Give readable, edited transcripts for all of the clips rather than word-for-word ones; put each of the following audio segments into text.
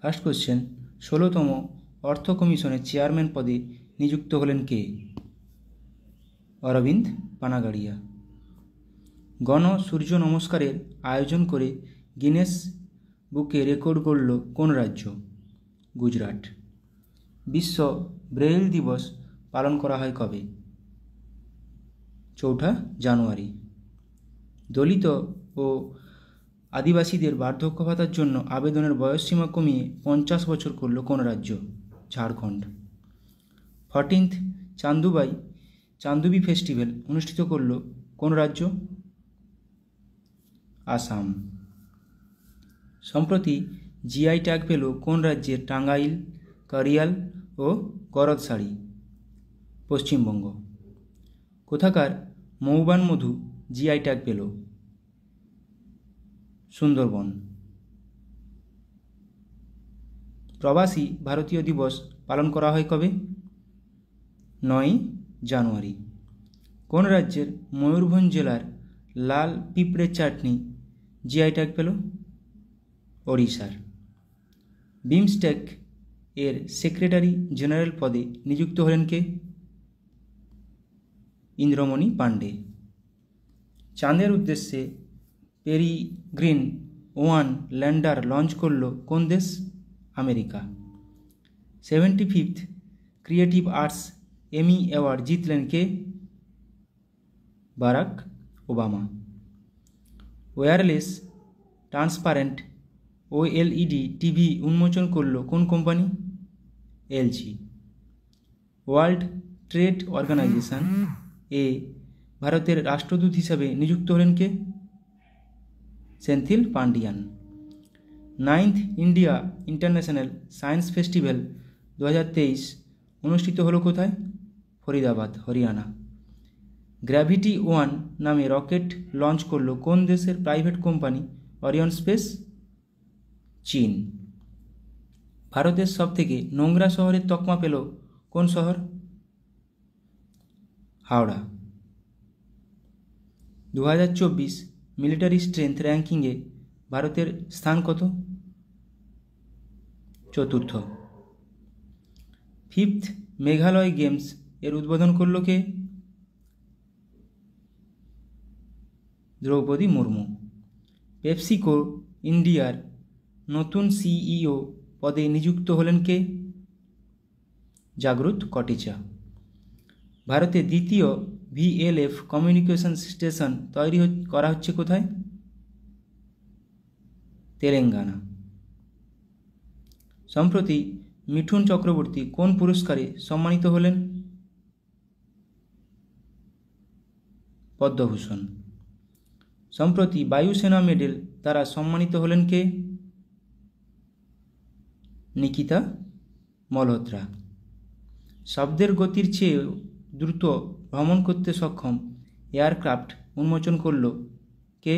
First question, 16তম অর্থ কমিশনের chairman পদে নিযুক্ত হলেন কে? অরবিন্দ পানাগাড়িয়া। গণ সূর্য নমস্কারের আয়োজন করে গিনেস বুকে রেকর্ড গড়ল কোন রাজ্য? গুজরাট। বিশ্ব ব্রেইল দিবস পালন করা হয় কবে? 4 জানুয়ারি। দলিত ও আদিবাসীদের বার্ধক্য ভাতার জন্য আবেদনের বয়সসীমা কমিয়ে 50 বছর করল কোন রাজ্য? ঝাড়খণ্ড। 14th চান্দুবি ফেস্টিভ্যাল অনুষ্ঠিত করল কোন রাজ্য? আসাম। সম্প্রতি জিআই ট্যাগ পেল কোন রাজ্যের টাঙ্গাইল, কারিয়াল ও গরদ শাড়ি? পশ্চিমবঙ্গ। কোথাকার মৌবান মধু জিআই ট্যাগ পেল? সুন্দরবন। প্রবাসী ভারতীয় দিবস পালন করা হয় কবে? 9 জানুয়ারি। কোন রাজ্যের ময়ূরভঞ্জ জেলার লাল পিঁপড়ের চাটনি জিআই ট্যাগ পেল? ওড়িশার। বিমস্টেক এর সেক্রেটারি জেনারেল পদে নিযুক্ত হলেন কে? ইন্দ্রমণি পাণ্ডে। চাঁদের উদ্দেশ্যে পেরিগ্রিন-1 ল্যান্ডার লঞ্চ করল কোন দেশ? America. 75th Creative Arts Emmy Award জিতলেন কে? Barack Obama. Wireless transparent OLED TV উন্মোচন করল কোন company? LG. World Trade Organization এ ভারতের রাষ্ট্রদূত হিসাবে নিযুক্ত হলেন কে? Senthil Pandian. 9th India International Science Festival 2023 অনুষ্ঠিত হলো কোথায়? ফরিদাবাদ, হরিয়ানা। গ্র্যাভিটি-1 নামে রকেট লঞ্চ করল কোন দেশের প্রাইভেট কোম্পানি অরিয়ন স্পেস? চীন। ভারতের সবথেকে নোংরা শহরের তকমা পেল কোন শহর? হাওড়া। 2024 মিলিটারি স্ট্রেংথ র্যাঙ্কিংয়ে ভারতের স্থান কত? 4th। 5th মেঘালয় গেমস এর উদ্বোধন করল কে? দ্রৌপদী মুর্মু। পেপসিকো ইন্ডিয়ার নতুন সিইও পদে নিযুক্ত হলেন কে? জাগরুত কটেচা। ভারতের দ্বিতীয় ভিএলএফ কমিউনিকেশন স্টেশন তৈরি করা হচ্ছে কোথায়? তেলেঙ্গানা। সম্প্রতি মিঠুন চক্রবর্তী কোন পুরস্কারে সম্মানিত হলেন? পদ্মভূষণ। সম্প্রতি বায়ুসেনা মেডেল দ্বারা সম্মানিত হলেন কে? নিকিতা মলহোত্রা। শব্দের গতির চেয়ে দ্রুত ভ্রমণ করতে সক্ষম এয়ারক্রাফট উন্মোচন করল কে?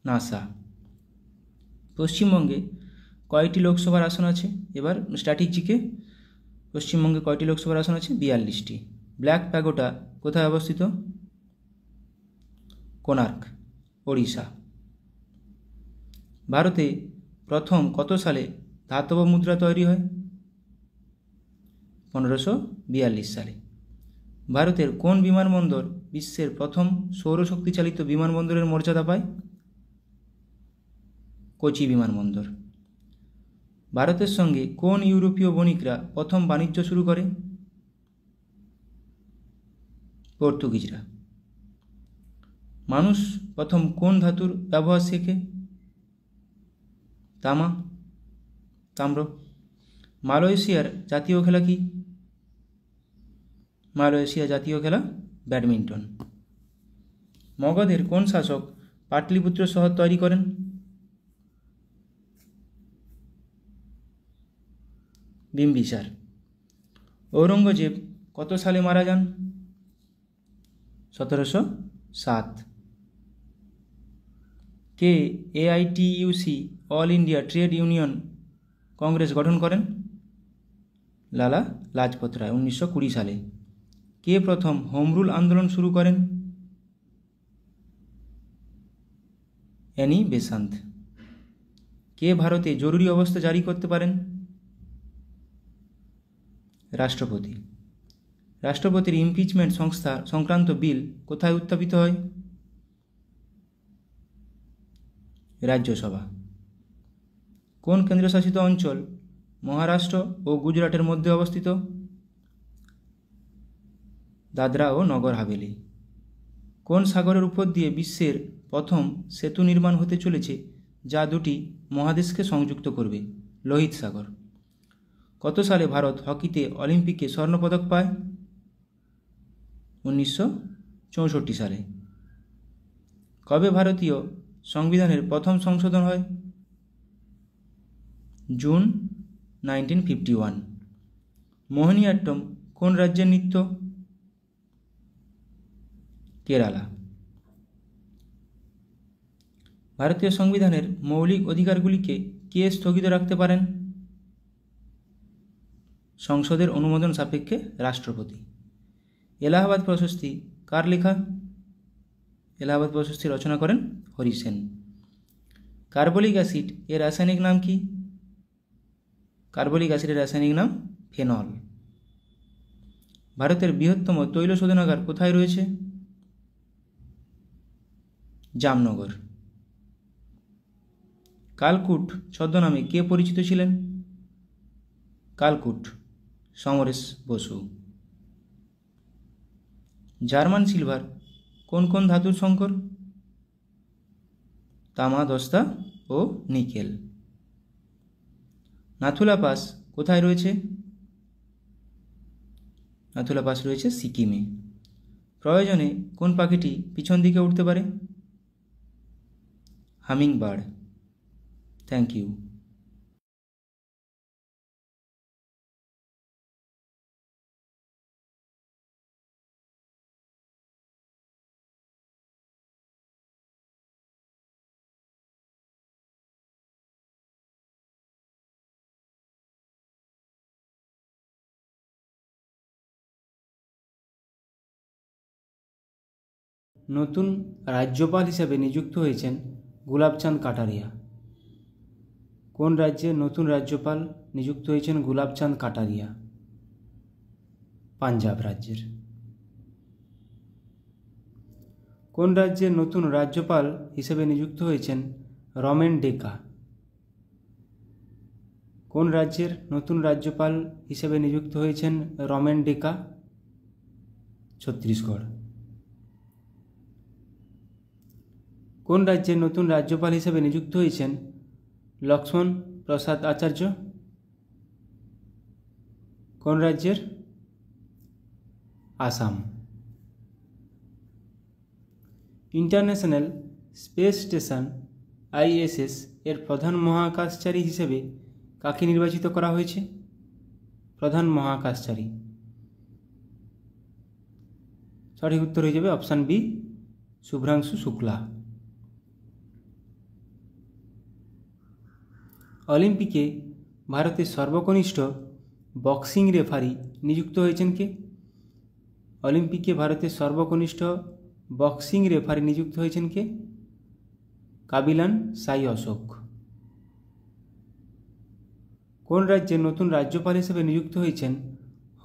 নাসা। পশ্চিমবঙ্গে কয়টি লোকসভার আসন আছে? এবার স্ট্র্যাটেজিকে পশ্চিমবঙ্গে কয়টি লোকসভার আসন আছে? 42টি। ব্ল্যাক প্যাগোডা কোথায় অবস্থিত? কোণার্ক, ওড়িশা। ভারতে প্রথম কত সালে ধাতব মুদ্রা তৈরি হয়? 1542 সালে। ভারতের কোন বিমানবন্দর বিশ্বের প্রথম সৌরশক্তি চালিত বিমানবন্দরের মর্যাদা পায়? কোচি বিমানবন্দর। ভারতের সঙ্গে কোন ইউরোপীয় বণিকরা প্রথম বাণিজ্য শুরু করে? পর্তুগিজরা। মানুষ প্রথম কোন ধাতুর ব্যবহার শেখে? তাম্র। মালয়েশিয়ার জাতীয় খেলা কি? মালয়েশিয়া জাতীয় খেলা ব্যাডমিন্টন। মগধের কোন শাসক পাটলিপুত্র শহর তৈরি করেন? বিম্বিসার। ঔরঙ্গজেব কত সালে মারা যান? 1707। কে AITUC All India Trade Union Congress গঠন করেন? লালা লাজপত রায় 1920 সালে। কে প্রথম হোম রুল আন্দোলন শুরু করেন? Annie Besant. কে ভারতে জরুরি অবস্থা জারি করতে পারেন? রাষ্ট্রপতি। রাষ্ট্রপতির ইমপিচমেন্ট সংস্থা সংক্রান্ত বিল কোথায় উত্থাপিত হয়? রাজ্যসভা। কোন কেন্দ্রশাসিত অঞ্চল মহারাষ্ট্র ও গুজরাটের মধ্যে অবস্থিত? দাদরা ও নগর হাভেলি। কোন সাগরের উপর দিয়ে বিশ্বের প্রথম সেতু নির্মাণ হতে চলেছে যা দুটি মহাদেশকে সংযুক্ত করবে? লোহিত সাগর। কত সালে ভারত হকিতে অলিম্পিকে স্বর্ণপদক পায়? 1964 সালে। কবে ভারতীয় সংবিধানের প্রথম সংশোধন হয়? জুন 1951। মোহিনীঅট্টম কোন রাজ্যের নৃত্য? কেরালা। ভারতীয় সংবিধানের মৌলিক অধিকারগুলিকে কে স্থগিত রাখতে পারেন? সংসদের অনুমোদন সাপেক্ষে রাষ্ট্রপতি। এলাহাবাদ প্রশস্তি কার লেখা? এলাহাবাদ প্রশস্তি রচনা করেন হরি সেন। কার্বলিক অ্যাসিড এর রাসায়নিক নাম কি? কার্বলিক অ্যাসিডের রাসায়নিক নাম ফেনল। ভারতের বৃহত্তম তৈল শোধনাগার কোথায় রয়েছে? জামনগর। কালকুট ছদ্মনামে কে পরিচিত ছিলেন? কালকুট সমরেশ বসু। জার্মান সিলভার কোন কোন ধাতুর সংকর? তামা, দস্তা ও নিকেল। নাথুলা পাস কোথায় রয়েছে? নাথুলা পাস রয়েছে সিকিমে। প্রয়োজনে কোন পাখিটি পিছন দিকে উঠতে পারে? Hummingbird. Thank you. নতুন রাজ্যপাল হিসেবে নিযুক্ত হয়েছেন গুলাবচাঁদ কাটারিয়া। কোন রাজ্যে নতুন রাজ্যপাল নিযুক্ত হয়েছেন গুলাবচাঁদ কাটারিয়া? পাঞ্জাব রাজ্যের। কোন রাজ্যের নতুন রাজ্যপাল হিসেবে নিযুক্ত হয়েছেন রমেন ডেকা? কোন রাজ্যের নতুন রাজ্যপাল হিসেবে নিযুক্ত হয়েছেন রমেন ডেকা? ছত্তিশগড়। কোন রাজ্যের নতুন রাজ্যপাল হিসেবে নিযুক্ত হয়েছেন লক্ষ্মণ প্রসাদ আচার্য? কোন রাজ্যের? Assam. International space station ISS এর প্রধান মহাকাশচারী হিসেবে কাকে নির্বাচিত করা হয়েছে? প্রধান মহাকাশচারী। সঠিক উত্তর হয়ে যাবে অপশান বি, শুভ্রাংশু শুক্লা। অলিম্পিকে ভারতের সর্বকনিষ্ঠ বক্সিং রেফারি নিযুক্ত হয়েছেন কে? অলিম্পিকে ভারতের সর্বকনিষ্ঠ বক্সিং রেফারি নিযুক্ত হয়েছেন কে? কাবিলান সাই অশোক। কোন রাজ্যের নতুন রাজ্যপাল হিসেবে নিযুক্ত হয়েছেন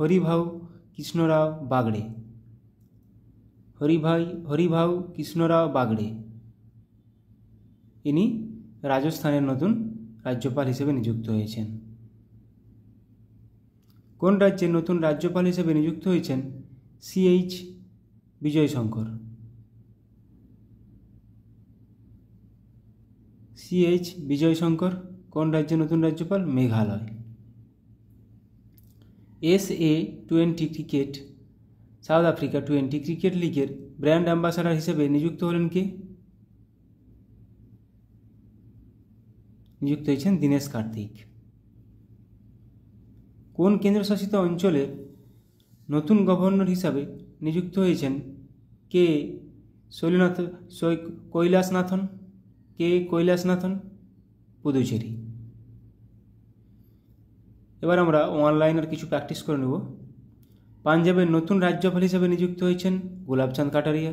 হরিভাউ কৃষ্ণরাও বাগড়ে? হরিভাউ কৃষ্ণরাও বাগড়ে ইনি রাজস্থানের নতুন রাজ্যপাল হিসেবে নিযুক্ত হয়েছেন। কোন রাজ্যের নতুন রাজ্যপাল হিসেবে নিযুক্ত হয়েছেন CH বিজয়শঙ্কর? CH বিজয়শঙ্কর কোন রাজ্যের নতুন রাজ্যপাল? Meghalaya. SA-20 cricket south Africa 20 cricket লিগের ব্র্যান্ড অ্যাম্বাসাডার হিসেবে নিযুক্ত হলেন কে? নিযুক্ত হয়েছেন দীনেশ কার্তিক। কোন কেন্দ্রশাসিত অঞ্চলের নতুন গভর্নর হিসাবে নিযুক্ত হয়েছেন কে? কৈলাসনাথন? পুদুচেরি। এবার আমরা অনলাইনের কিছু প্র্যাকটিস করে নেব। পাঞ্জাবের নতুন রাজ্যপাল হিসেবে নিযুক্ত হয়েছেন Gulabchand Kataria.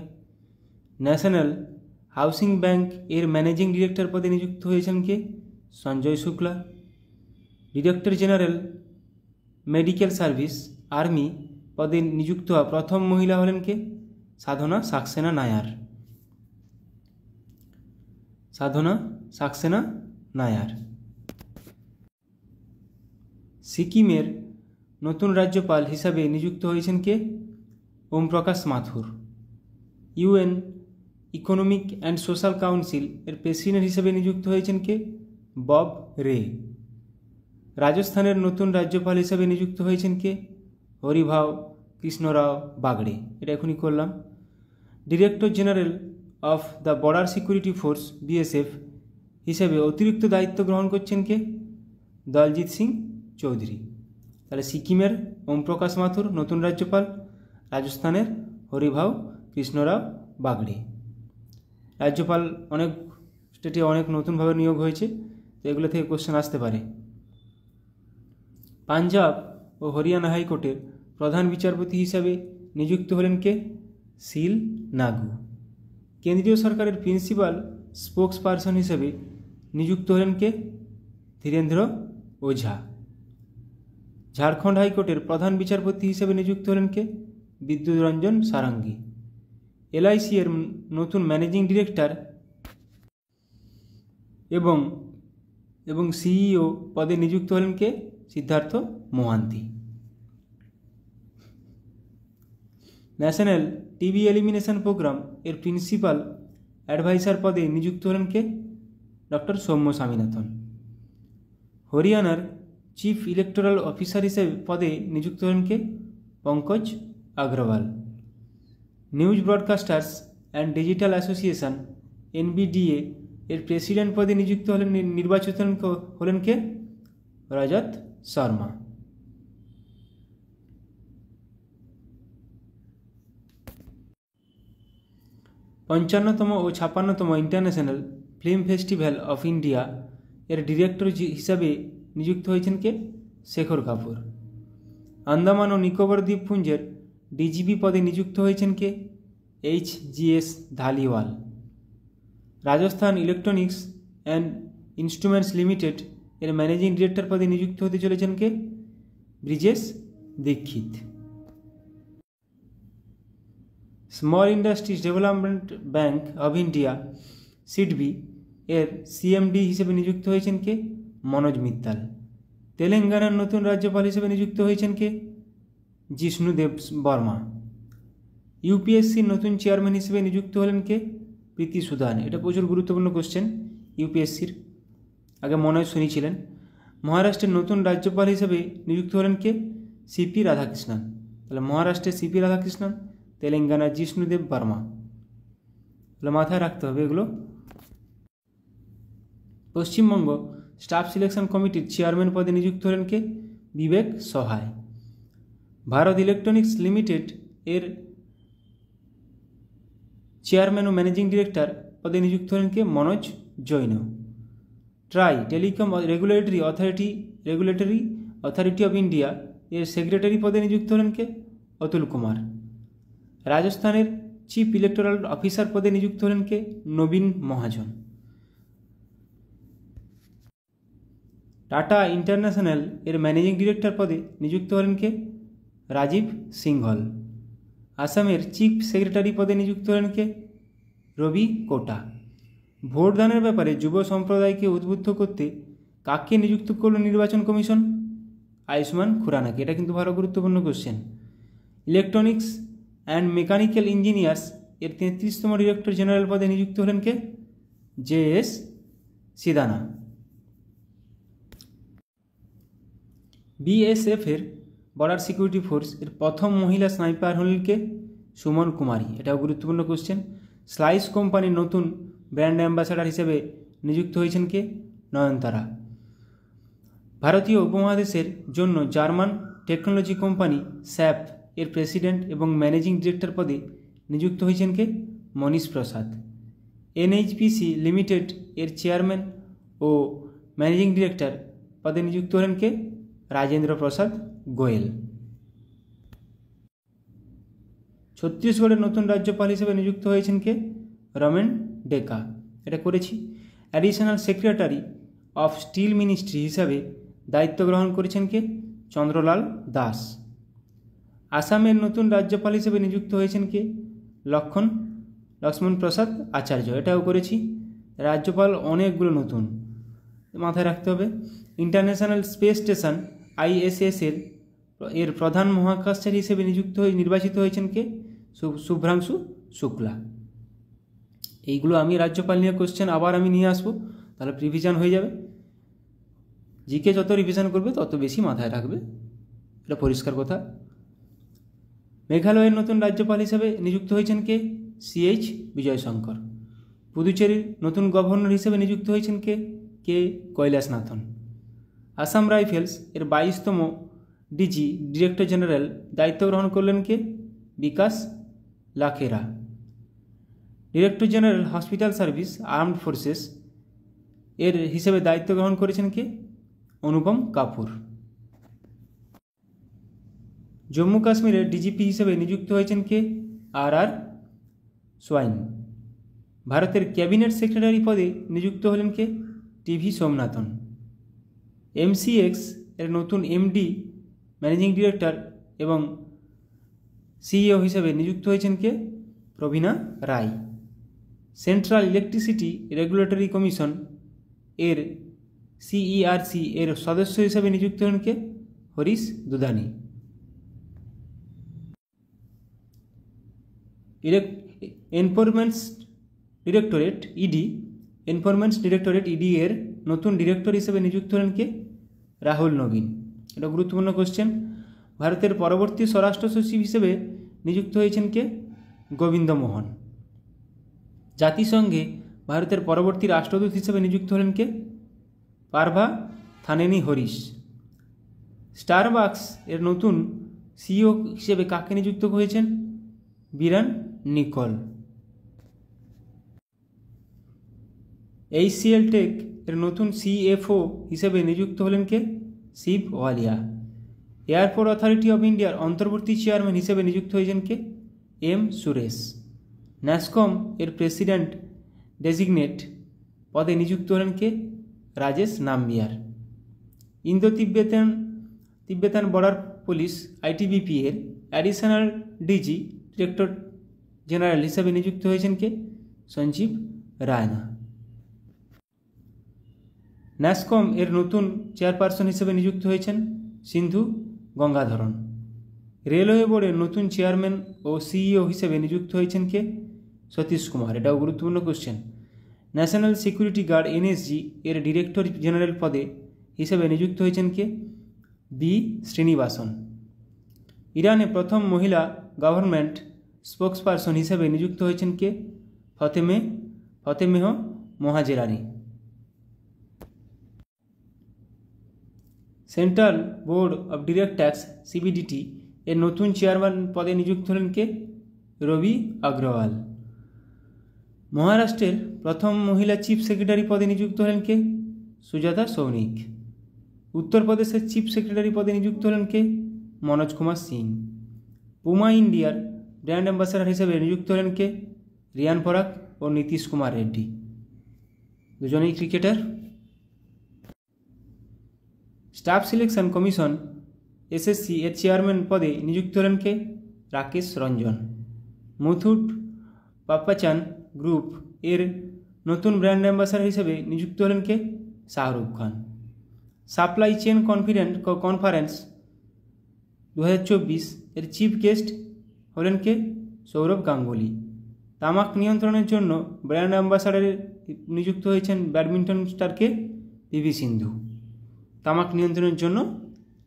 National Housing Bank এর ম্যানেজিং ডিরেক্টর পদে নিযুক্ত হয়েছেন কে? Sanjay Shukla. Director general medical service army পদে নিযুক্ত হওয়া প্রথম মহিলা হলেন কে? সাধনা সাক্সেনা নায়ার। সাধনা সাক্সেনা নায়ার। সিকিমের নতুন রাজ্যপাল হিসাবে নিযুক্ত হয়েছেন কে? Om Prakash Mathur. UN Economic and Social Council এর প্রেসিডেন্ট হিসেবে নিযুক্ত হয়েছেন কে? বব রে। রাজস্থানের নতুন রাজ্যপাল হিসেবে নিযুক্ত হয়েছেন কে? হরিভাও কৃষ্ণরাও বাগড়ে। এটা এখনই করলাম। Director general of the border security force BSF হিসেবে অতিরিক্ত দায়িত্ব গ্রহণ করছেন কে? দলজিৎ সিং চৌধুরী। তাহলে সিকিমের ওম প্রকাশ মাথুর নতুন রাজ্যপাল, রাজস্থানের হরিভাও কৃষ্ণরাও বাগড়ে। রাজ্যপাল অনেক স্টেটে অনেক নতুনভাবে নিয়োগ হয়েছে, তো এগুলো থেকে কোশ্চেন আসতে পারে। পাঞ্জাব ও হরিয়ানা হাইকোর্টের প্রধান বিচারপতি হিসাবে নিযুক্ত হলেন কে? সিল নাগু। কেন্দ্রীয় সরকারের প্রিন্সিপাল স্পোক্স পারসন হিসেবে নিযুক্ত হলেন কে? ধীরেন্দ্র ওঝা। ঝাড়খণ্ড হাইকোর্টের প্রধান বিচারপতি হিসেবে নিযুক্ত হলেন কে? বিদ্যুৎ রঞ্জন সারাঙ্গী। এলআইসি এর নতুন ম্যানেজিং ডিরেক্টর এবং সিইও পদে নিযুক্ত হলেন কে? Siddharth Mohanty. National TB Elimination Programme এর প্রিন্সিপাল অ্যাডভাইসার পদে নিযুক্ত হলেন কে? ডক্টর সৌম্য স্বামীনাথন। হরিয়ানার চিফ ইলেকটোরাল অফিসার হিসেবে পদে নিযুক্ত হলেন কে? Pankaj Agrawal. News Broadcasters and Digital Association NBDA এর প্রেসিডেন্ট পদে নিযুক্ত নির্বাচিত হলেন কে? রজত শর্মা। পঞ্চান্নতম ও 56তম International Film Festival of India এর ডিরেক্টর হিসাবে নিযুক্ত হয়েছেন কে? শেখর কাপুর। আন্দামান ও নিকোবর দ্বীপপুঞ্জের ডিজিপি পদে নিযুক্ত হয়েছেন কে? HGS Dhaliwal. Rajasthan Electronics and Instruments Limited এর ম্যানেজিং ডিরেক্টর পদে নিযুক্ত হতে চলেছেন কে? Brijesh Dixit. Small Industries Development Bank of India SIDBI এর সিএমডি হিসেবে নিযুক্ত হয়েছেন কে? মনোজ মিত্তাল। তেলেঙ্গানার নতুন রাজ্যপাল হিসেবে নিযুক্ত হয়েছেন কে? জিষ্ণুদেব বর্মা। ইউপিএসসির নতুন চেয়ারম্যান হিসেবে নিযুক্ত হলেন কে? প্রীতি সুদান। এটা প্রচুর গুরুত্বপূর্ণ কোশ্চেন ইউপিএসসির, আগে মনে হয় শুনেছিলেন। মহারাষ্ট্রের নতুন রাজ্যপাল হিসেবে নিযুক্ত হলেন কে? সিপি রাধাকৃষ্ণন। তাহলে মহারাষ্ট্রের সিপি রাধাকৃষ্ণন, তেলেঙ্গানার জিষ্ণুদেব বর্মা। তাহলে মাথায় রাখতে হবে এগুলো। পশ্চিমবঙ্গ স্টাফ সিলেকশন কমিটির চেয়ারম্যান পদে নিযুক্ত হলেন কে? বিবেক সহায়। ভারত ইলেকট্রনিক্স লিমিটেড এর চেয়ারম্যান ও ম্যানেজিং ডিরেক্টর পদে নিযুক্ত হলেন কে? Manoj Jain. TRAI Telecom Regulatory Authority of India এর সেক্রেটারি পদে নিযুক্ত হলেন কে? অতুল কুমার। রাজস্থানের চিফ ইলেকটোরাল অফিসার পদে নিযুক্ত হলেন কে? নবীন মহাজন। টাটা ইন্টারন্যাশনাল এর ম্যানেজিং ডিরেক্টর পদে নিযুক্ত হলেন কে? রাজীব সিংঘল। আসামের চিফ সেক্রেটারি পদে নিযুক্ত হলেন কে? রবি কোটা। ভোটদানের ব্যাপারে যুব সম্প্রদায়কে উদ্বুদ্ধ করতে কাকে নিযুক্ত করল নির্বাচন কমিশন? আয়ুষ্মান খুরানাকে। এটা কিন্তু ভালো গুরুত্বপূর্ণ question. Electronics and mechanical engineers এর 33তম ডিরেক্টর জেনারেল পদে নিযুক্ত হলেন কে? JS সিদানা। বিএসএফ এর বর্ডার সিকিউরিটি ফোর্স এর প্রথম মহিলা স্নাইপার হলেন কে? সুমন কুমারী। এটাও গুরুত্বপূর্ণ কোশ্চেন। স্লাইস কোম্পানির নতুন ব্র্যান্ড অ্যাম্বাসাডার হিসেবে নিযুক্ত হয়েছেন কে? নয়নতারা। ভারতীয় উপমহাদেশের জন্য জার্মান টেকনোলজি কোম্পানি স্যাপ এর প্রেসিডেন্ট এবং ম্যানেজিং ডিরেক্টর পদে নিযুক্ত হয়েছেন কে? মনীশ প্রসাদ। NHPC লিমিটেড এর চেয়ারম্যান ও ম্যানেজিং ডিরেক্টর পদে নিযুক্ত হলেন কে? রাজেন্দ্র প্রসাদ গোয়েল। ছত্তিশগড়ের নতুন রাজ্যপাল হিসেবে নিযুক্ত হয়েছেন কে? রমেন ডেকা। এটা করেছি। Additional secretary of steel ministry হিসাবে দায়িত্ব গ্রহণ করেছেন কে? চন্দ্রলাল দাস। আসামের নতুন রাজ্যপাল হিসেবে নিযুক্ত হয়েছেন কে? লক্ষ্মণ প্রসাদ আচার্য। এটাও করেছি। রাজ্যপাল অনেকগুলো নতুন মাথায় রাখতে হবে। ইন্টারন্যাশনাল স্পেস স্টেশন ISS এর প্রধান মহাকাশচারী হিসেবে নির্বাচিত হয়েছেন কে? শুভ্রাংশু শুক্লা। এইগুলো আমি রাজ্যপাল নিয়ে কোশ্চেন আবার আমি নিয়ে আসবো, তাহলে রিভিশন হয়ে যাবে। জিকে যত রিভিশন করবে তত বেশি মাথায় রাখবে, এটা পরিষ্কার কথা। মেঘালয়ের নতুন রাজ্যপাল হিসেবে নিযুক্ত হয়েছেন কে? CH বিজয়শঙ্কর। পুদুচেরির নতুন গভর্নর হিসেবে নিযুক্ত হয়েছেন কে? কৈলাসনাথন। আসাম রাইফেলস এর 22তম ডিজি ডিরেক্টর জেনারেল দায়িত্ব গ্রহণ করলেন কে? Bikash Lakhera. Director general hospital service armed forces এর হিসেবে দায়িত্ব গ্রহণ করেছেন কে? অনুপম কাপুর। জম্মু কাশ্মীরের ডিজিপি হিসেবে নিযুক্ত হয়েছেন কে? RR swine. ভারতের ক্যাবিনেট সেক্রেটারি পদে নিযুক্ত হলেন কে? TV সোমনাথন। MCX এর নতুন MD ম্যানেজিং ডিরেক্টর এবং CEO হিসেবে নিযুক্ত হয়েছেন কে? প্রবীণা রায়। সেন্ট্রাল ইলেকট্রিসিটি রেগুলেটরি কমিশন এর CERC এর সদস্য হিসেবে নিযুক্ত হলেন কে? হরিশ দুদানি। এনফোর্সমেন্ট ডিরেক্টরেট ED এর নতুন ডিরেক্টর হিসেবে নিযুক্ত হলেন কে? রাহুল নবীন। এটা গুরুত্বপূর্ণ কোশ্চেন। ভারতের পরবর্তী স্বরাষ্ট্র সচিব হিসেবে নিযুক্ত হয়েছেন কে? গোবিন্দ মোহন। জাতিসংঘে ভারতের পরবর্তী রাষ্ট্রদূত হিসেবে নিযুক্ত হলেন কে? পার্ভা থানেনি হরিশ। স্টারবাকস এর নতুন CEO হিসেবে কাকে নিযুক্ত হয়েছেন? বিরান নিকল। HCL টেক এর নতুন CFO হিসেবে নিযুক্ত হলেন কে? শিব ওয়ালিয়া। এয়ারপোর্ট অথরিটি অফ ইন্ডিয়ার অন্তর্বর্তী চেয়ারম্যান হিসেবে নিযুক্ত হয়েছেন কে? M সুরেশ। ন্যাসকম এর প্রেসিডেন্ট ডেজিগনেট পদে নিযুক্ত হলেন কে? Rajesh Nambiar. Indo Tibetan Border Police ITBP এর অ্যাডিশনাল ডিজি ডিরেক্টর জেনারেল হিসেবে নিযুক্ত হয়েছেন কে? সঞ্জীব রায়না। ন্যাসকম এর নতুন চেয়ারপারসন হিসেবে নিযুক্ত হয়েছেন সিন্ধু গঙ্গাধরন। রেলওয়ে বোর্ডের নতুন চেয়ারম্যান ও CEO হিসেবে নিযুক্ত হয়েছেন কে? সতীশ কুমার। এটাও গুরুত্বপূর্ণ question. National security guard NSG এর ডিরেক্টর জেনারেল পদে হিসেবে নিযুক্ত হয়েছেন কে? B শ্রীনিবাসন। ইরানে প্রথম মহিলা গভর্নমেন্ট স্পোকসপারসন হিসেবে নিযুক্ত হয়েছেন কে? Fatemeh Mohajerani. Central Board of Direct Tax CBDT এর নতুন চেয়ারম্যান পদে নিযুক্ত হলেন কে? রবি আগ্রওয়াল। মহারাষ্ট্রের প্রথম মহিলা চিফ সেক্রেটারি পদে নিযুক্ত হলেন কে? সুজাতা সৌনিক। উত্তরপ্রদেশের চিফ সেক্রেটারি পদে নিযুক্ত হলেন কে? মনোজ কুমার সিং। পুমা ইন্ডিয়ার ব্র্যান্ড অ্যাম্বাসাডার হিসেবে নিযুক্ত হলেন কে? রিয়ান পরাগ ও নীতিশ কুমার রেড্ডি। দুজনেই cricketer. Staff selection commission SSC এর চেয়ারম্যান পদে নিযুক্ত হলেন কে? রাকেশ রঞ্জন। মুথুট পাপ্পাচান গ্রুপ এর নতুন ব্র্যান্ড অ্যাম্বাসাডার হিসেবে নিযুক্ত হলেন কে? Shahrukh Khan. Supply chain conference 2024 এর চিফ গেস্ট হলেন কে? সৌরভ গাঙ্গুলি। তামাক নিয়ন্ত্রণের জন্য ব্র্যান্ড অ্যাম্বাসাডারে নিযুক্ত হয়েছেন ব্যাডমিন্টন স্টারকে PV সিন্ধু। তামাক নিয়ন্ত্রণের জন্য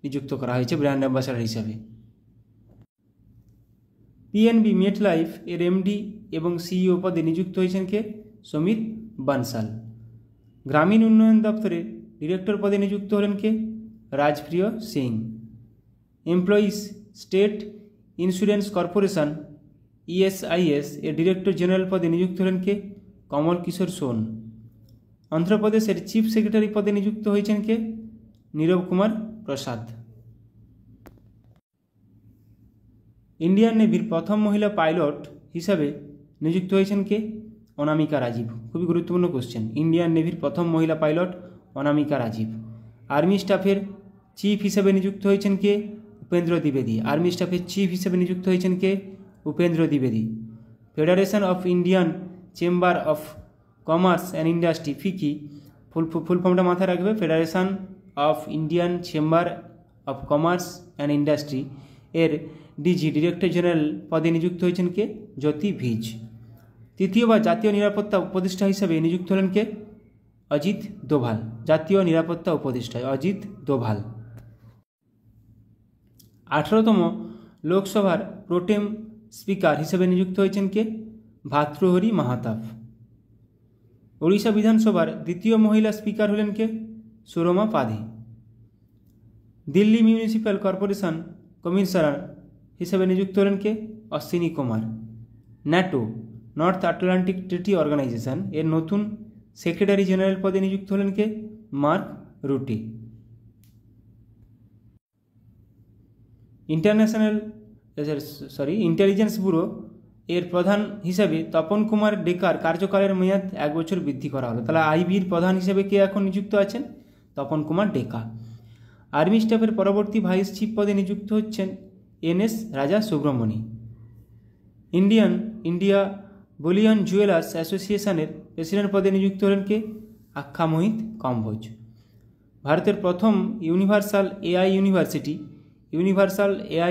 নিযুক্ত করা হয়েছে ব্র্যান্ড অ্যাম্বাসাডার হিসাবে। PNB মেটলাইফ এর MD এবং CEO পদে নিযুক্ত হয়েছেন কে? সমিত বানসাল। গ্রামীণ উন্নয়ন দপ্তরে ডিরেক্টর পদে নিযুক্ত হলেন কে? Rajpriya Singh. Employees State Insurance Corporation ESIS এর ডিরেক্টর জেনারেল পদে নিযুক্ত হলেন কে? কমল কিশোর সোন। অন্ধ্রপ্রদেশের চিফ সেক্রেটারি পদে নিযুক্ত হয়েছেন কে? নীরব কুমার প্রসাদ। ইন্ডিয়ান নেভির প্রথম মহিলা পাইলট হিসাবে নিযুক্ত হয়েছেন কে? অনামিকা রাজীব। খুবই গুরুত্বপূর্ণ কোশ্চেন। ইন্ডিয়ান নেভির প্রথম মহিলা পাইলট অনামিকা রাজীব। আর্মি স্টাফের চিফ হিসেবে নিযুক্ত হয়েছেন কে? উপেন্দ্র দ্বিবেদী। আর্মি স্টাফের চিফ হিসেবে নিযুক্ত হয়েছেন কে? উপেন্দ্র দ্বিবেদী। Federation of Indian Chamber of Commerce and Industry, FICCI, full ফর্মটা মাথায় রাখবে, Federation of Indian Chamber of Commerce and Industry এর ডিজি, ডিরেক্টর জেনারেল পদে নিযুক্ত হয়েছেন কে? জ্যোতি ভিজ। তৃতীয়বার জাতীয় নিরাপত্তা উপদেষ্টা হিসেবে নিযুক্ত হলেন কে? অজিত দোভাল। জাতীয় নিরাপত্তা উপদেষ্টায় অজিত দোভাল। 18তম লোকসভার প্রোটেম স্পিকার হিসেবে নিযুক্ত হয়েছেন কে? ভাতৃহরি মাহাতাব। ওড়িশা বিধানসভার দ্বিতীয় মহিলা স্পিকার হলেন কে? Surama Padhy. Delhi Municipal Corporation commissioner হিসেবে নিযুক্ত হলেন কে? Ashwini Kumar. NATO, North Atlantic Treaty Organization এর নতুন সেক্রেটারি জেনারেল পদে নিযুক্ত হলেন কে? Mark Rutte. ইন্টেলিজেন্স ব্যুরো এর প্রধান হিসেবে তপন কুমার ডেকার কার্যকালের মেয়াদ 1 বছর বৃদ্ধি করা হলো। তাহলে আইবির প্রধান হিসেবে কে এখন নিযুক্ত আছেন? তপন কুমার ডেকা। আর্মি স্টাফের পরবর্তী ভাইস চিফ পদে নিযুক্ত হচ্ছেন NS রাজা সুব্রমণি। ইন্ডিয়া বুলিয়ন জুয়েলার্স অ্যাসোসিয়েশনের প্রেসিডেন্ট পদে নিযুক্ত হলেন কে? আখ্যা মোহিত কম্বোজ। ভারতের প্রথম ইউনিভার্সাল এআই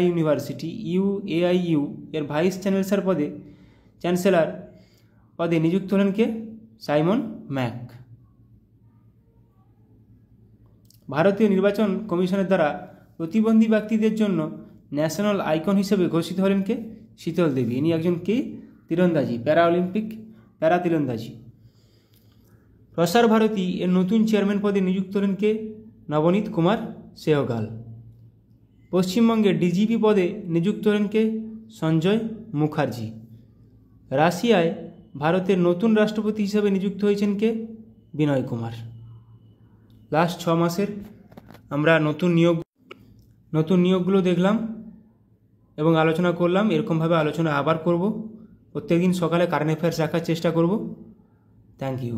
ইউনিভার্সিটি UAIU এর ভাইস চ্যান্সেলর পদে নিযুক্ত হলেন কে? Simon Mac. ভারতীয় নির্বাচন কমিশনের দ্বারা প্রতিবন্ধী ব্যক্তিদের জন্য ন্যাশনাল আইকন হিসেবে ঘোষিত হলেন কে? শীতল দেবী। ইনি একজন কে? তীরন্দাজি, প্যারা তীরন্দাজি। প্রসার ভারতী এর নতুন চেয়ারম্যান পদে নিযুক্ত হলেন কে? নবনীত কুমার সেহগাল। পশ্চিমবঙ্গের ডিজিপি পদে নিযুক্ত হলেন কে? সঞ্জয় মুখার্জি। রাশিয়ায় ভারতের নতুন রাষ্ট্রপতি হিসেবে নিযুক্ত হয়েছেন কে? বিনয় কুমার। লাস্ট 6 মাসের আমরা নতুন নিয়োগগুলো দেখলাম এবং আলোচনা করলাম। এরকমভাবে আলোচনা আবার করব। প্রত্যেকদিন সকালে কারেন্ট অ্যাফেয়ার্স রাখার চেষ্টা করব। Thank you.